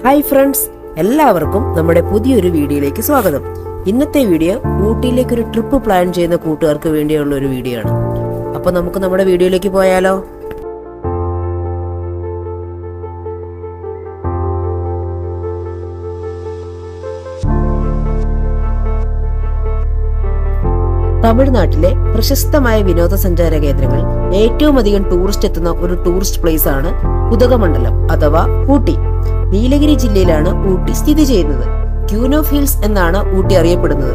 Hi friends, എല്ലാവർക്കും നമ്മുടെ പുതിയൊരു വീഡിയോയിലേക്ക് സ്വാഗതം. ഇന്നത്തെ വീഡിയോ ഊട്ടിയിലേക്ക് ഒരു ട്രിപ്പ് പ്ലാൻ ചെയ്യുന്ന കൂട്ടുകാർക്ക് വേണ്ടിയുള്ള ഒരു വീഡിയോ ആണ്. അപ്പോൾ നമുക്ക് നമ്മുടെ വീഡിയോയിലേക്ക് പോയാലോ? തമിഴ്നാട്ടിലെ പ്രശസ്തമായ വിനോദസഞ്ചാര കേന്ദ്രങ്ങൾ ഏറ്റവും അധികം ടൂറിസ്റ്റ് എത്തുന്ന ഒരു ടൂറിസ്റ്റ് പ്ലേസ് ആണ് ഉദകമണ്ഡലം അഥവാ ഊട്ടി. നീലഗിരി ജില്ലയിലാണ് ഊട്ടി സ്ഥിതി ചെയ്യുന്നത്. ക്യൂൻ ഓഫ് ഹിൽസ് എന്നാണ് ഊട്ടി അറിയപ്പെടുന്നത്.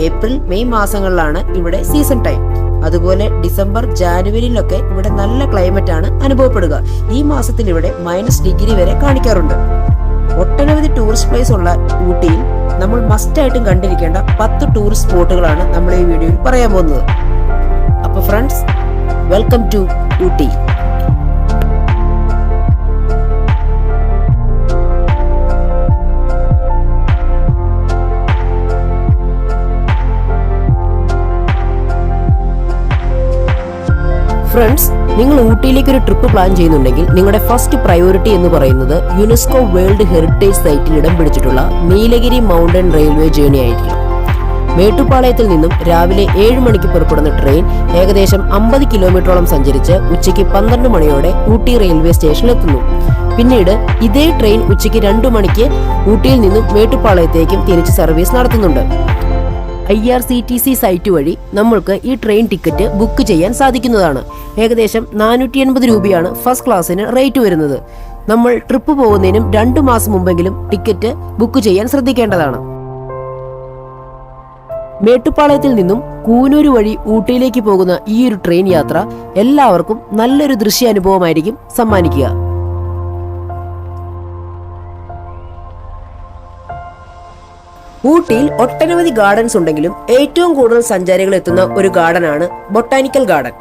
ഏപ്രിൽ മെയ് മാസങ്ങളിലാണ് ഇവിടെ സീസൺ ടൈം. അതുപോലെ ഡിസംബർ ജാനുവരിയിലൊക്കെ ഇവിടെ നല്ല ക്ലൈമറ്റ് ആണ് അനുഭവപ്പെടുക. ഈ മാസത്തിൽ ഇവിടെ -ഡിഗ്രി വരെ കാണിക്കാറുണ്ട്. ഒട്ടനവധി ടൂറിസ്റ്റ് പ്ലേസ് ഉള്ള ഊട്ടിയിൽ നമ്മൾ മസ്റ്റായിട്ടും കണ്ടിരിക്കേണ്ട 10 ടൂറിസ്റ്റ് സ്പോട്ടുകളാണ് നമ്മൾ ഈ വീഡിയോയിൽ പറയാൻ പോകുന്നത്. അപ്പോൾ friends, welcome to Ooty. Friends, നിങ്ങൾ ഊട്ടിയിലേക്ക് ഒരു ട്രിപ്പ് പ്ലാൻ ചെയ്യുന്നുണ്ടെങ്കിൽ നിങ്ങളുടെ ഫസ്റ്റ് പ്രയോറിറ്റി എന്ന് പറയുന്നത് യുനെസ്കോ വേൾഡ് ഹെറിറ്റേജ് സൈറ്റിൽ ഇടം പിടിച്ചിട്ടുള്ള നീലഗിരി മൗണ്ടൻ റെയിൽവേ ജേർണി ആയിരിക്കും. മേട്ടുപ്പാളയത്തിൽ നിന്നും രാവിലെ 7 മണിക്ക് പുറപ്പെടുന്ന ട്രെയിൻ ഏകദേശം 50 കിലോമീറ്ററോളം സഞ്ചരിച്ച് ഉച്ചയ്ക്ക് 12 മണിയോടെ ഊട്ടി റെയിൽവേ സ്റ്റേഷനിൽ എത്തുന്നു. പിന്നീട് ഇതേ ട്രെയിൻ ഉച്ചയ്ക്ക് 2 മണിക്ക് ഊട്ടിയിൽ നിന്നും മേട്ടുപ്പാളയത്തേക്കും തിരിച്ച് സർവീസ് നടത്തുന്നുണ്ട്. IRCTC സൈറ്റ് വഴി നമ്മൾക്ക് ഈ ട്രെയിൻ ടിക്കറ്റ് ബുക്ക് ചെയ്യാൻ സാധിക്കുന്നതാണ്. ഏകദേശം 480 രൂപയാണ് ഫസ്റ്റ് ക്ലാസ്സിന് റേറ്റ് വരുന്നത്. നമ്മൾ ട്രിപ്പ് പോകുന്നതിനും 2 മാസം മുമ്പെങ്കിലും ടിക്കറ്റ് ബുക്ക് ചെയ്യാൻ ശ്രദ്ധിക്കേണ്ടതാണ്. മേട്ടുപ്പാളയത്തിൽ നിന്നും കൂനൂര് വഴി ഊട്ടിയിലേക്ക് പോകുന്ന ഈ ഒരു ട്രെയിൻ യാത്ര എല്ലാവർക്കും നല്ലൊരു ദൃശ്യാനുഭവമായിരിക്കും സമ്മാനിക്കുക. ഊട്ടിയിൽ ഒട്ടനവധി ഗാർഡൻസ് ഉണ്ടെങ്കിലും ഏറ്റവും കൂടുതൽ സഞ്ചാരികൾ എത്തുന്ന ഒരു ഗാർഡനാണ് ബൊട്ടാനിക്കൽ ഗാർഡൻ.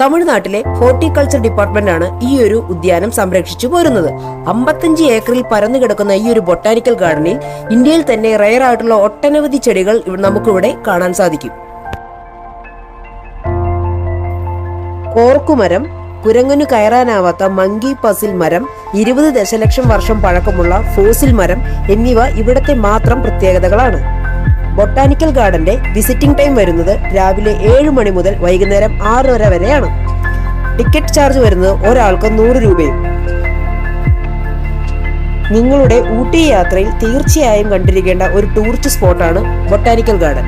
തമിഴ്നാട്ടിലെ ഹോർട്ടിക്കൾച്ചർ ഡിപ്പാർട്ട്മെന്റ് ആണ് ഈ ഒരു ഉദ്യാനം സംരക്ഷിച്ചു പോരുന്നത്. 55 ഏക്കറിൽ പരന്നു കിടക്കുന്ന ഈ ഒരു ബൊട്ടാനിക്കൽ ഗാർഡനിൽ ഇന്ത്യയിൽ തന്നെ റയർ ആയിട്ടുള്ള ഒട്ടനവധി ചെടികൾ നമുക്കിവിടെ കാണാൻ സാധിക്കും. കോർക്കുമരം, കുരങ്ങനു കയറാനാവാത്ത മങ്കി പസിൽ മരം, 20 ദശലക്ഷം വർഷം പഴക്കമുള്ള ഫോസിൽ മരം എന്നിവ ഇവിടത്തെ മാത്രം പ്രത്യേകതകളാണ്. ബൊട്ടാനിക്കൽ ഗാർഡന്റെ വിസിറ്റിംഗ് ടൈം വരുന്നത് രാവിലെ 7 മണി മുതൽ വൈകുന്നേരം 6:30 വരെയാണ്. ടിക്കറ്റ് ചാർജ് വരുന്നത് ഒരാൾക്ക് 100 രൂപയും. നിങ്ങളുടെ ഊട്ടി യാത്രയിൽ തീർച്ചയായും കണ്ടിരിക്കേണ്ട ഒരു ടൂറിസ്റ്റ് സ്പോട്ടാണ് ബൊട്ടാനിക്കൽ ഗാർഡൻ.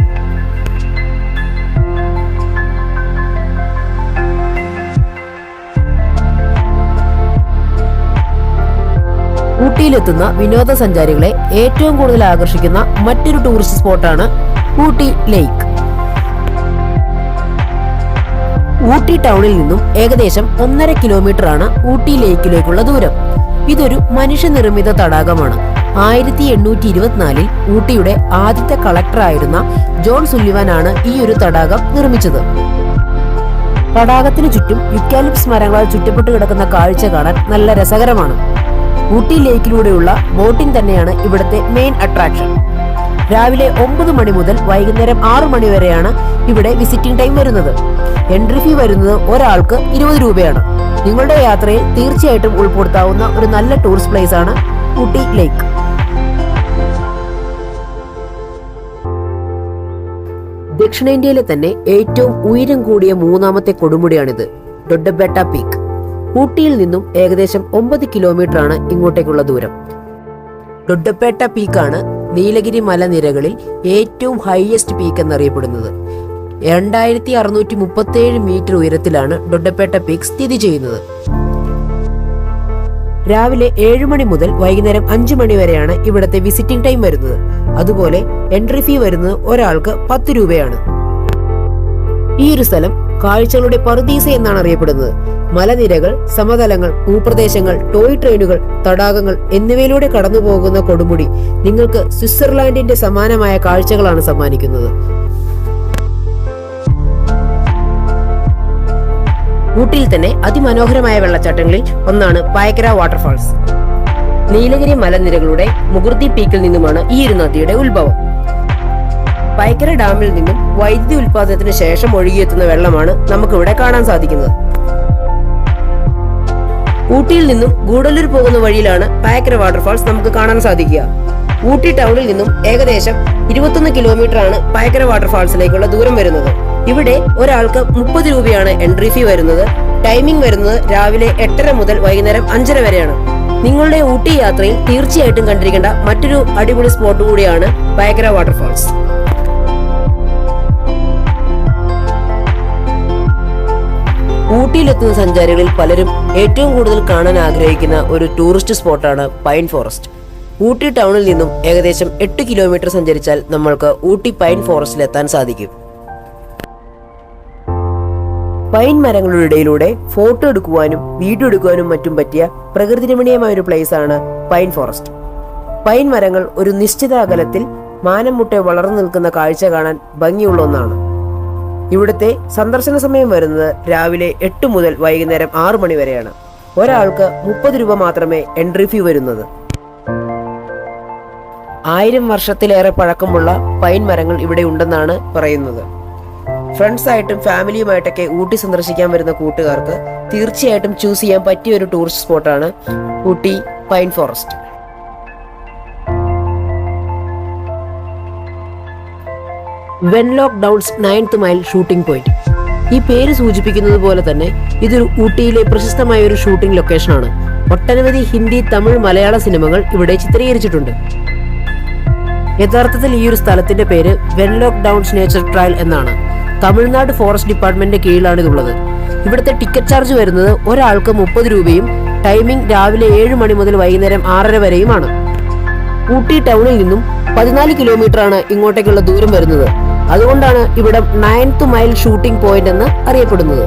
ഊട്ടിയിലെത്തുന്ന വിനോദസഞ്ചാരികളെ ഏറ്റവും കൂടുതൽ ആകർഷിക്കുന്ന മറ്റൊരു ടൂറിസ്റ്റ് സ്പോട്ടാണ് ഊട്ടി ലേക്ക്. ഊട്ടി ടൗണിൽ നിന്നും ഏകദേശം 1.5 കിലോമീറ്റർ ആണ് ഊട്ടി ലേക്കിലേക്കുള്ള ദൂരം. ഇതൊരു മനുഷ്യനിർമ്മിത തടാകമാണ്. 1824 ഊട്ടിയുടെ ആദ്യത്തെ കളക്ടറായിരുന്ന ജോൺ സുല്ലിവാൻ ആണ് ഈ ഒരു തടാകം നിർമ്മിച്ചത്. തടാകത്തിനു ചുറ്റും യുക്കാലിപ്സ് മരങ്ങളാൽ ചുറ്റപ്പെട്ട് കിടക്കുന്ന കാഴ്ച കാണാൻ നല്ല രസകരമാണ്. ഊട്ടി ലേക്കിലൂടെയുള്ള ബോട്ടിംഗ് തന്നെയാണ് ഇവിടുത്തെ മെയിൻ അട്രാക്ഷൻ. രാവിലെ 9 മണി മുതൽ വൈകുന്നേരം 6 മണി വരെയാണ് ഇവിടെ വിസിറ്റിംഗ് ടൈം വരുന്നത്. എൻട്രി ഫീ വരുന്നത് ഒരാൾക്ക് 20 രൂപയാണ്. നിങ്ങളുടെ യാത്രയിൽ തീർച്ചയായിട്ടും ഉൾപ്പെടുത്താവുന്ന ഒരു നല്ല ടൂറിസ്റ്റ് പ്ലേസ് ആണ് ഊട്ടി ലേക്ക്. ദക്ഷിണേന്ത്യയിലെ തന്നെ ഏറ്റവും ഉയരം കൂടിയ 3ാമത്തെ കൊടുമുടിയാണിത്, ഡൊഡ്ഡബെട്ട പീക്ക്. ഊട്ടിയിൽ നിന്നും ഏകദേശം 9 കിലോമീറ്റർ ആണ് ഇങ്ങോട്ടേക്കുള്ള ദൂരം. ഡൊഡ്ഡപേട്ട പീക്കാണ് നീലഗിരി മലനിരകളിൽ ഏറ്റവും ഹൈയസ്റ്റ് പീക്ക് എന്നറിയപ്പെടുന്നത്. 2637 മീറ്റർ ഉയരത്തിലാണ് ഡൊഡ്ഡപേട്ട പീക്ക് സ്ഥിതി ചെയ്യുന്നത്. രാവിലെ 7 മണി മുതൽ വൈകുന്നേരം 5 മണി വരെയാണ് ഇവിടത്തെ വിസിറ്റിംഗ് ടൈം വരുന്നത്. അതുപോലെ എൻട്രി ഫീ വരുന്നത് ഒരാൾക്ക് 10 രൂപയാണ്. ഈ ഒരു സ്ഥലം കാഴ്ചകളുടെ പറുദീസ എന്നാണ് അറിയപ്പെടുന്നത്. മലനിരകൾ, സമതലങ്ങൾ, ഭൂപ്രദേശങ്ങൾ, ടോയ് ട്രെയിനുകൾ, തടാകങ്ങൾ എന്നിവയിലൂടെ കടന്നു പോകുന്ന കൊടുമുടി നിങ്ങൾക്ക് സ്വിറ്റ്സർലാൻഡിന്റെ സമാനമായ കാഴ്ചകളാണ് സമ്മാനിക്കുന്നത്. ഊട്ടിയിൽ തന്നെ അതിമനോഹരമായ വെള്ളച്ചാട്ടങ്ങളിൽ ഒന്നാണ് പായക്കര വാട്ടർഫാൾസ്. നീലഗിരി മലനിരകളുടെ മുകുർദി പീക്കിൽ നിന്നുമാണ് ഈ ഒരു നദിയുടെ ഉത്ഭവം. പായക്കര ഡാമിൽ നിന്നും വൈദ്യുതി ഉൽപാദനത്തിന് ശേഷം ഒഴുകിയെത്തുന്ന വെള്ളമാണ് നമുക്കിവിടെ കാണാൻ സാധിക്കുന്നത്. ഊട്ടിയിൽ നിന്നും ഗൂഡല്ലൂർ പോകുന്ന വഴിയിലാണ് പായക്കര വാട്ടർഫാൾസ് നമുക്ക് കാണാൻ സാധിക്കുക. ഊട്ടി ടൗണിൽ നിന്നും ഏകദേശം 21 കിലോമീറ്റർ ആണ് പായക്കര വാട്ടർഫാൾസിലേക്കുള്ള ദൂരം വരുന്നത്. ഇവിടെ ഒരാൾക്ക് 30 രൂപയാണ് എൻട്രി ഫീ വരുന്നത്. ടൈമിംഗ് വരുന്നത് രാവിലെ 8:30 മുതൽ വൈകുന്നേരം 5:30 വരെയാണ്. നിങ്ങളുടെ ഊട്ടി യാത്രയിൽ തീർച്ചയായിട്ടും കണ്ടിരിക്കേണ്ട മറ്റൊരു അടിപൊളി സ്പോട്ട് കൂടിയാണ് പായക്കര വാട്ടർഫാൾസ്. ഊട്ടിയിലെത്തുന്ന സഞ്ചാരികളിൽ പലരും ഏറ്റവും കൂടുതൽ കാണാൻ ആഗ്രഹിക്കുന്ന ഒരു ടൂറിസ്റ്റ് സ്പോട്ടാണ് പൈൻ ഫോറസ്റ്റ്. ഊട്ടി ടൗണിൽ നിന്നും ഏകദേശം 8 കിലോമീറ്റർ സഞ്ചരിച്ചാൽ നമ്മൾക്ക് ഊട്ടി പൈൻ ഫോറസ്റ്റിൽ എത്താൻ സാധിക്കും. പൈൻ മരങ്ങളുടെ ഇടയിലൂടെ ഫോട്ടോ എടുക്കുവാനും വീഡിയോ എടുക്കുവാനും മറ്റും പറ്റിയ പ്രകൃതി രമണീയമായ ഒരു പ്ലേസ് ആണ് പൈൻ ഫോറസ്റ്റ്. പൈൻ മരങ്ങൾ ഒരു നിശ്ചിത അകലത്തിൽ മാനം മുട്ടെ വളർന്നു നിൽക്കുന്ന കാഴ്ച കാണാൻ ഭംഗിയുള്ള ഒന്നാണ്. ഇവിടുത്തെ സന്ദർശന സമയം വരുന്നത് രാവിലെ 8 മുതൽ വൈകുന്നേരം 6 മണി വരെയാണ്. ഒരാൾക്ക് 30 രൂപ മാത്രമേ എൻട്രി ഫീ വരുന്നത്. 1000 വർഷത്തിലേറെ പഴക്കമുള്ള പൈൻ മരങ്ങൾ ഇവിടെ ഉണ്ടെന്നാണ് പറയുന്നത്. ഫ്രണ്ട്സായിട്ടും ഫാമിലിയുമായിട്ടൊക്കെ ഊട്ടി സന്ദർശിക്കാൻ വരുന്ന കൂട്ടുകാർക്ക് തീർച്ചയായിട്ടും ചൂസ് ചെയ്യാൻ പറ്റിയ ഒരു ടൂറിസ്റ്റ് സ്പോട്ടാണ് Ooty pine forest. Wenlock Downs 9th mile shooting point. ഈ പേര് സൂചിപ്പിക്കുന്നത് പോലെ തന്നെ ഇതൊരു ഊട്ടിയിലെ പ്രശസ്തമായ ഒരു ഷൂട്ടിംഗ് ലൊക്കേഷനാണ്. ഒട്ടനവധി ഹിന്ദി, തമിഴ്, മലയാള സിനിമകൾ ഇവിടെ ചിത്രീകരിച്ചിട്ടുണ്ട്. യഥാർത്ഥത്തിൽ ഈ ഒരു സ്ഥലത്തിന്റെ പേര് വെൻലോക്ക് ഡൗൺസ് നേച്ചർ ട്രയൽ എന്നാണ്. തമിഴ്നാട് ഫോറസ്റ്റ് ഡിപ്പാർട്ട്മെന്റിന്റെ കീഴിലാണ് ഇതുള്ളത്. ഇവിടുത്തെ ടിക്കറ്റ് ചാർജ് വരുന്നത് ഒരാൾക്ക് 30 രൂപയും ടൈമിംഗ് രാവിലെ 7 മണി മുതൽ വൈകുന്നേരം 6:30 വരെയുമാണ്. ഊട്ടി ടൗണിൽ നിന്നും 14 കിലോമീറ്റർ ആണ് ഇങ്ങോട്ടേക്കുള്ള ദൂരം വരുന്നത്. അതുകൊണ്ടാണ് ഇവിടം 9th മൈൽ ഷൂട്ടിംഗ് പോയിന്റ് എന്ന് അറിയപ്പെടുന്നത്.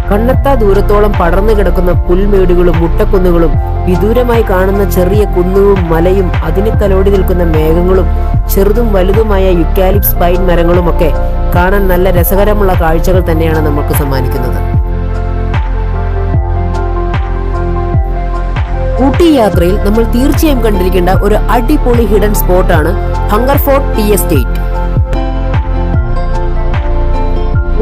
കണ്ണെത്താ ദൂരത്തോളം പടർന്നു കിടക്കുന്ന പുൽമേടുകളും മുട്ടക്കുന്നുകളും വിദൂരമായി കാണുന്ന ചെറിയ കുന്നുകളും മലയും അതിന് തലോടി നിൽക്കുന്ന മേഘങ്ങളും ചെറുതും വലുതുമായ യുക്കാലിപ്സ് പൈൻ മരങ്ങളുമൊക്കെ കാണാൻ നല്ല രസകരമുള്ള കാഴ്ചകൾ തന്നെയാണ് നമുക്ക് സമ്മാനിക്കുന്നത്. ഊട്ടി യാത്രയിൽ നമ്മൾ തീർച്ചയായും കണ്ടിരിക്കേണ്ട ഒരു അടിപൊളി ഹിഡൻ സ്പോട്ടാണ് ഹംഗർഫോർട്ട് ടീ എസ്റ്റേറ്റ്.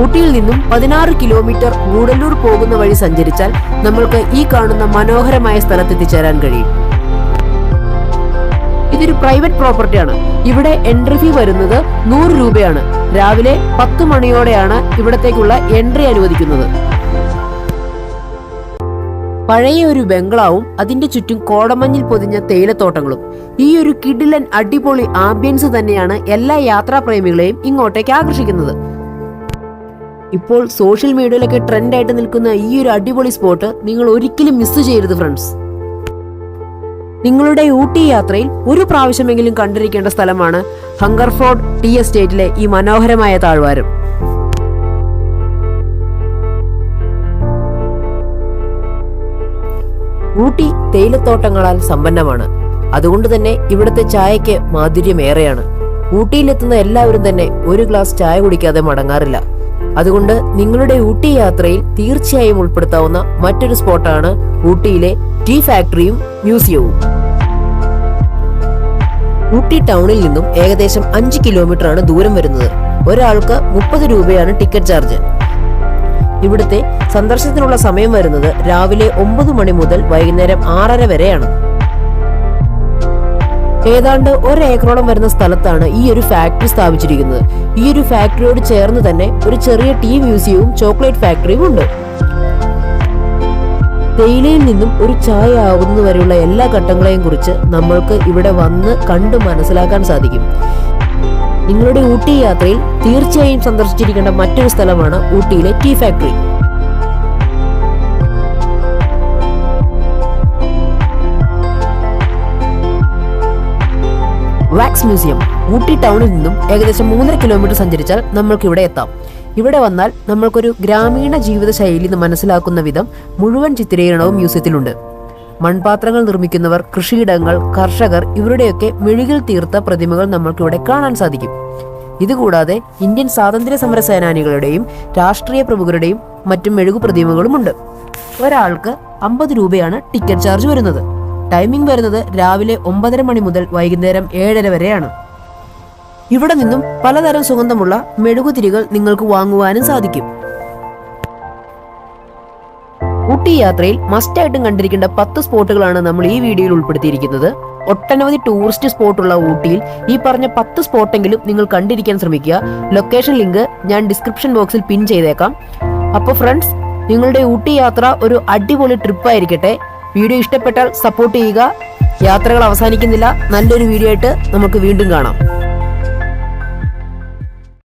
ഊട്ടിയിൽ നിന്നും 16 കിലോമീറ്റർ ഗൂഡല്ലൂർ പോകുന്ന വഴി സഞ്ചരിച്ചാൽ നമ്മൾക്ക് ഈ കാണുന്ന മനോഹരമായ സ്ഥലത്ത് എത്തിച്ചേരാൻ കഴിയും. ഇതൊരു പ്രൈവറ്റ് പ്രോപ്പർട്ടിയാണ്. ഇവിടെ എൻട്രി ഫീ വരുന്നത് 100 രൂപയാണ്. രാവിലെ 10 മണിയോടെയാണ് ഇവിടത്തേക്കുള്ള എൻട്രി അനുവദിക്കുന്നത്. പഴയ ഒരു ബംഗ്ലാവും അതിന്റെ ചുറ്റും കോടമഞ്ഞിൽ പൊതിഞ്ഞ തേയിലത്തോട്ടങ്ങളും ഈ ഒരു കിടിലൻ അടിപൊളി ആംബിയൻസ് തന്നെയാണ് എല്ലാ യാത്രാപ്രേമികളെയും ഇങ്ങോട്ടേക്ക് ആകർഷിക്കുന്നത്. ഇപ്പോൾ സോഷ്യൽ മീഡിയയിലൊക്കെ ട്രെൻഡായിട്ട് നിൽക്കുന്ന ഈ ഒരു അടിപൊളി സ്പോട്ട് നിങ്ങൾ ഒരിക്കലും മിസ് ചെയ്യരുത് ഫ്രണ്ട്സ്. നിങ്ങളുടെ ഊട്ടി യാത്രയിൽ ഒരു പ്രാവശ്യമെങ്കിലും കണ്ടിരിക്കേണ്ട സ്ഥലമാണ് ഹംഗർഫോർട്ട് ടീ എസ്റ്റേറ്റിലെ ഈ മനോഹരമായ താഴ്വാരം. ഊട്ടി തേയിലത്തോട്ടങ്ങളാൽ സമ്പന്നമാണ്. അതുകൊണ്ട് തന്നെ ഇവിടുത്തെ ചായയ്ക്ക് മാധുര്യമേറെയാണ്. ഊട്ടിയിലെത്തുന്ന എല്ലാവരും തന്നെ ഒരു ഗ്ലാസ് ചായ കുടിക്കാതെ മടങ്ങാറില്ല. അതുകൊണ്ട് നിങ്ങളുടെ ഊട്ടി യാത്രയിൽ തീർച്ചയായും ഉൾപ്പെടുത്താവുന്ന മറ്റൊരു സ്പോട്ടാണ് ഊട്ടിയിലെ ടീ ഫാക്ടറിയും മ്യൂസിയവും. ഊട്ടി ടൗണിൽ നിന്നും ഏകദേശം 5 കിലോമീറ്റർ ആണ് ദൂരം വരുന്നത്. ഒരാൾക്ക് 30 രൂപയാണ് ടിക്കറ്റ് ചാർജ്. ഇവിടുത്തെ സന്ദർശനത്തിനുള്ള സമയം വരുന്നത് രാവിലെ 9 മണി മുതൽ വൈകുന്നേരം 6:30 വരെയാണ്. ഏതാണ്ട് 1 ഏക്കറോളം വരുന്ന സ്ഥലത്താണ് ഈ ഒരു ഫാക്ടറി സ്ഥാപിച്ചിരിക്കുന്നത്. ഈ ഒരു ഫാക്ടറിയോട് ചേർന്ന് തന്നെ ഒരു ചെറിയ ടീ മ്യൂസിയവും ചോക്ലേറ്റ് ഫാക്ടറിയും ഉണ്ട്. തേയിലയിൽ നിന്നും ഒരു ചായ ആകുന്നതുവരെയുള്ള എല്ലാ ഘട്ടങ്ങളെയും കുറിച്ച് നമ്മൾക്ക് ഇവിടെ വന്ന് കണ്ട് മനസ്സിലാക്കാൻ സാധിക്കും. നിങ്ങളുടെ ഊട്ടി യാത്രയിൽ തീർച്ചയായും സന്ദർശിച്ചിരിക്കേണ്ട മറ്റൊരു സ്ഥലമാണ് ഊട്ടിയിലെ tea factory. Wax museum. Ooty ടൗണിൽ നിന്നും ഏകദേശം 3.5 കിലോമീറ്റർ സഞ്ചരിച്ചാൽ നമ്മൾക്ക് ഇവിടെ എത്താം. ഇവിടെ വന്നാൽ നമ്മൾക്കൊരു ഗ്രാമീണ ജീവിത ശൈലി മനസ്സിലാക്കുന്ന വിധം മുഴുവൻ ചിത്രീകരണവും മ്യൂസിയത്തിലുണ്ട്. മൺപാത്രങ്ങൾ നിർമ്മിക്കുന്നവർ, കൃഷിയിടങ്ങൾ, കർഷകർ ഇവരുടെയൊക്കെ മെഴുകിൽ തീർത്ത പ്രതിമകൾ നമ്മൾക്കിവിടെ കാണാൻ സാധിക്കും. ഇതുകൂടാതെ ഇന്ത്യൻ സ്വാതന്ത്ര്യ സമര സേനാനികളുടെയും രാഷ്ട്രീയ പ്രമുഖരുടെയും മറ്റും മെഴുകു പ്രതിമകളുമുണ്ട്. ഒരാൾക്ക് 50 രൂപയാണ് ടിക്കറ്റ് ചാർജ് വരുന്നത്. ടൈമിംഗ് വരുന്നത് രാവിലെ 9:30 മണി മുതൽ വൈകുന്നേരം 7:30 വരെയാണ്. ഇവിടെ നിന്നും പലതരം സുഗന്ധമുള്ള മെഴുകുതിരികൾ നിങ്ങൾക്ക് വാങ്ങുവാനും സാധിക്കും. ഊട്ടി യാത്രയിൽ മസ്റ്റായിട്ടും കണ്ടിരിക്കേണ്ട 10 സ്പോട്ടുകളാണ് നമ്മൾ ഈ വീഡിയോയിൽ ഉൾപ്പെടുത്തിയിരിക്കുന്നത്. ഒട്ടനവധി ടൂറിസ്റ്റ് സ്പോട്ടുള്ള ഊട്ടിയിൽ ഈ പറഞ്ഞ 10 സ്പോട്ടെങ്കിലും നിങ്ങൾ കണ്ടിരിക്കാൻ ശ്രമിക്കുക. ലൊക്കേഷൻ ലിങ്ക് ഞാൻ ഡിസ്ക്രിപ്ഷൻ ബോക്സിൽ പിൻ ചെയ്തേക്കാം. അപ്പോൾ ഫ്രണ്ട്സ്, നിങ്ങളുടെ ഊട്ടി യാത്ര ഒരു അടിപൊളി ട്രിപ്പ് ആയിരിക്കട്ടെ. വീഡിയോ ഇഷ്ടപ്പെട്ടാൽ സപ്പോർട്ട് ചെയ്യുക. യാത്രകൾ അവസാനിക്കുന്നില്ല. നല്ലൊരു വീഡിയോ ആയിട്ട് നമുക്ക് വീണ്ടും കാണാം.